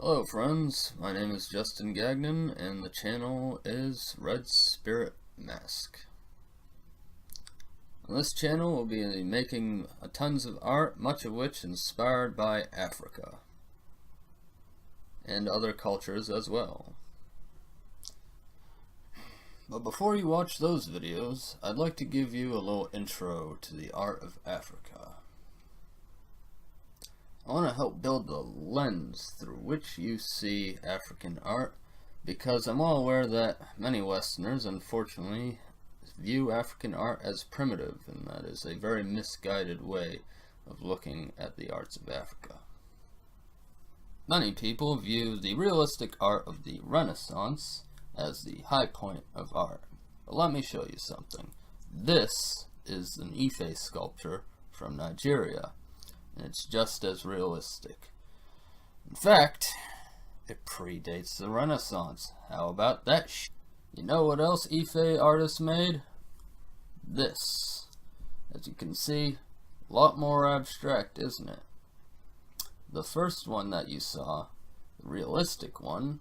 Hello friends, my name is Justin Gagnon and the channel is Red Spirit Mask. On this channel we'll be making tons of art, much of which inspired by Africa and other cultures as well. But before you watch those videos, I'd like to give you a little intro to the art of Africa. I want to help build the lens through which you see African art, because I'm well aware that many Westerners, unfortunately, view African art as primitive, and that is a very misguided way of looking at the arts of Africa. Many people view the realistic art of the Renaissance as the high point of art. But let me show you something. This is an Ife sculpture from Nigeria. And it's just as realistic. In fact, it predates the Renaissance. How about that sh*? You know what else Ife artists made? This. As you can see, a lot more abstract, isn't it? The first one that you saw, the realistic one,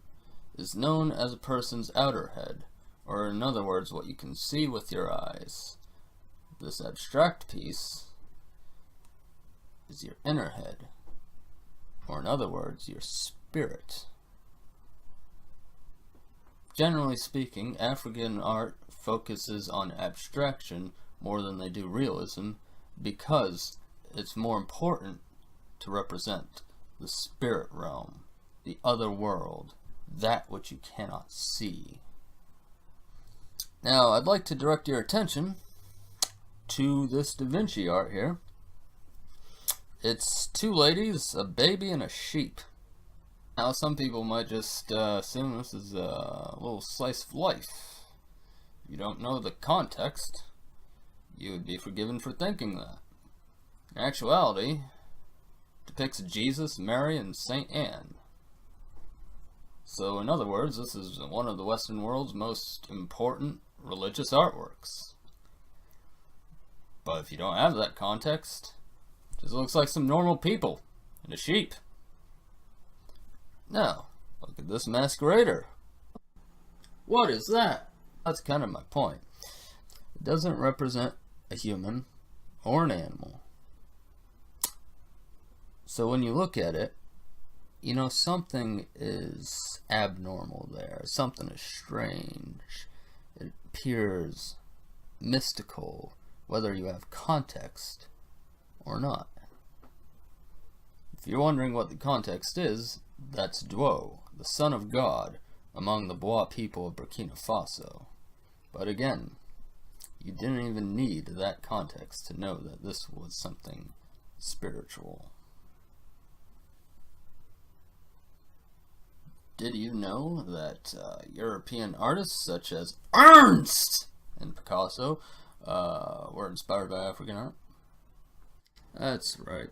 is known as a person's outer head, or in other words, what you can see with your eyes. This abstract piece is your inner head, or in other words, your spirit. Generally speaking, African art focuses on abstraction more than they do realism, because it's more important to represent the spirit realm, the other world, that which you cannot see. Now, I'd like to direct your attention to this Da Vinci art here. It's two ladies, a baby, and a sheep. Now, some people might just assume this is a little slice of life. If you don't know the context, you would be forgiven for thinking that. In actuality, it depicts Jesus, Mary, and Saint Anne. So, in other words, this is one of the Western world's most important religious artworks. But if you don't have that context, just looks like some normal people and a sheep. Now, look at this masquerader. What is that? That's kind of my point. It doesn't represent a human or an animal. So when you look at it, you know something is abnormal there. Something is strange. It appears mystical, whether you have context or not. If you're wondering what the context is, that's Duo, the son of God, among the Bois people of Burkina Faso. But again, you didn't even need that context to know that this was something spiritual. Did you know that European artists such as Ernst and Picasso were inspired by African art? That's right.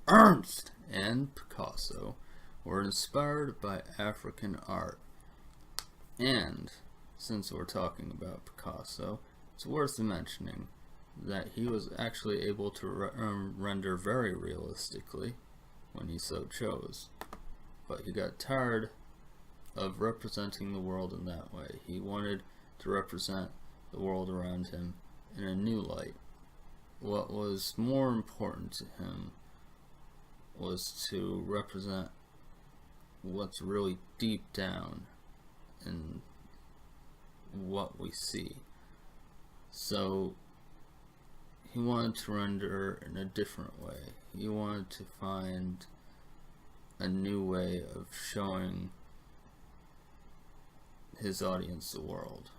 Ernst and Picasso were inspired by African art. And since we're talking about Picasso, it's worth mentioning that he was actually able to render very realistically when he so chose. But he got tired of representing the world in that way. He wanted to represent the world around him in a new light. What was more important to him was to represent what's really deep down in what we see. So he wanted to render in a different way. He wanted to find a new way of showing his audience the world.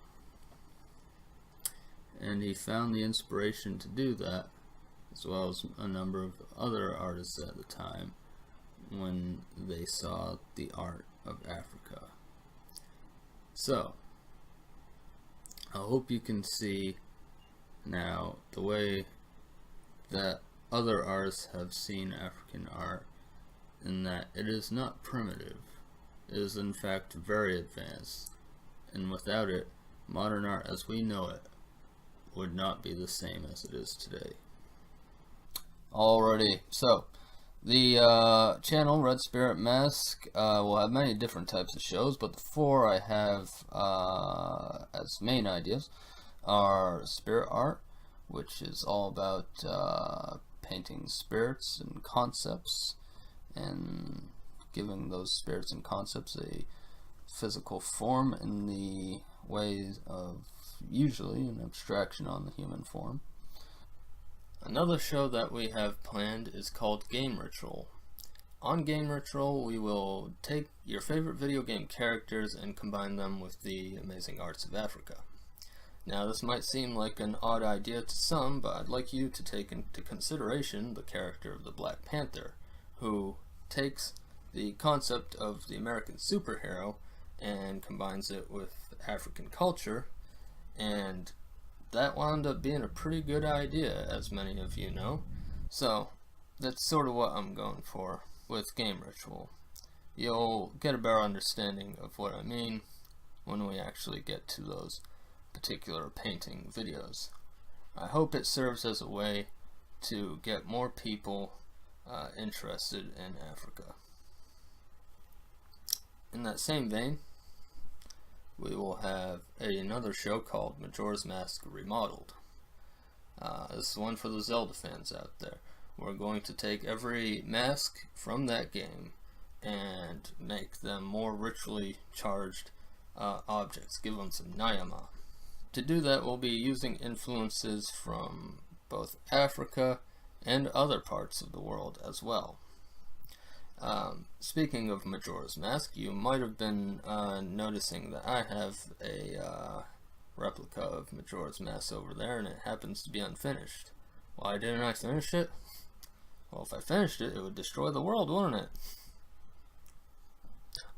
And he found the inspiration to do that, as well as a number of other artists at the time, when they saw the art of Africa. So, I hope you can see now the way that other artists have seen African art, in that it is not primitive. It is in fact very advanced, and without it, modern art as we know it would not be the same as it is today. Alrighty, so The channel Red Spirit Mask will have many different types of shows, but the four I have as main ideas are spirit art, which is all about painting spirits and concepts and giving those spirits and concepts a physical form in the ways of usually an abstraction on the human form. Another show that we have planned is called Game Ritual. On Game Ritual, we will take your favorite video game characters and combine them with the amazing arts of Africa. Now, this might seem like an odd idea to some, but I'd like you to take into consideration the character of the Black Panther, who takes the concept of the American superhero and combines it with African culture, and that wound up being a pretty good idea, as many of you know. So that's sort of what I'm going for with Game Ritual. You'll get a better understanding of what I mean when we actually get to those particular painting videos. I hope it serves as a way to get more people interested in Africa. In that same vein, we will have another show called Majora's Mask Remodeled. This is one for the Zelda fans out there. We're going to take every mask from that game and make them more ritually charged objects, give them some Nyama. To do that, we'll be using influences from both Africa and other parts of the world as well. Speaking of Majora's Mask, you might have been noticing that I have a replica of Majora's Mask over there, and it happens to be unfinished. Why didn't I finish it? Well, if I finished it, it would destroy the world, wouldn't it?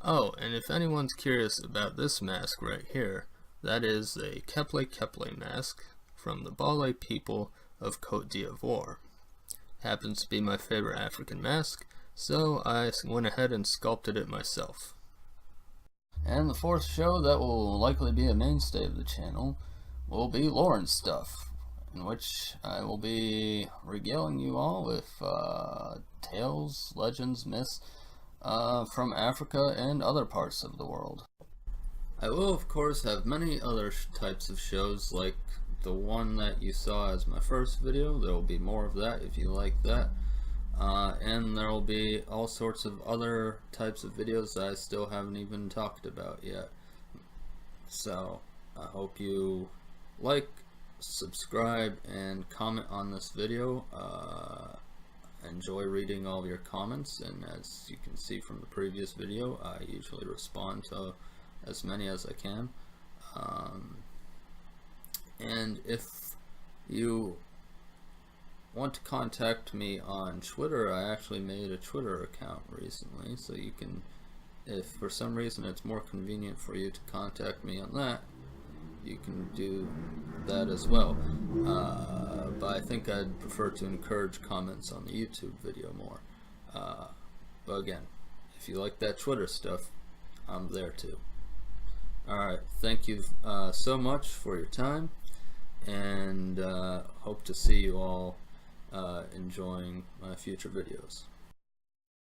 Oh, and if anyone's curious about this mask right here, that is a Keple Keple mask from the Bale people of Côte d'Ivoire. Happens to be my favorite African mask, so I went ahead and sculpted it myself. And the fourth show that will likely be a mainstay of the channel will be Lauren Stuff, in which I will be regaling you all with tales, legends, myths from Africa and other parts of the world. I will of course have many other types of shows, like the one that you saw as my first video. There will be more of that if you like that. And there will be all sorts of other types of videos that I still haven't even talked about yet. So I hope you like, subscribe, and comment on this video. Enjoy reading all of your comments, and as you can see from the previous video, I usually respond to as many as I can. And if you want to contact me on Twitter, I actually made a Twitter account recently, so you can, if for some reason it's more convenient for you to contact me on that, you can do that as well. But I think I'd prefer to encourage comments on the YouTube video more. But again, if you like that Twitter stuff, I'm there too. Alright, thank you so much for your time, and hope to see you all enjoying my future videos.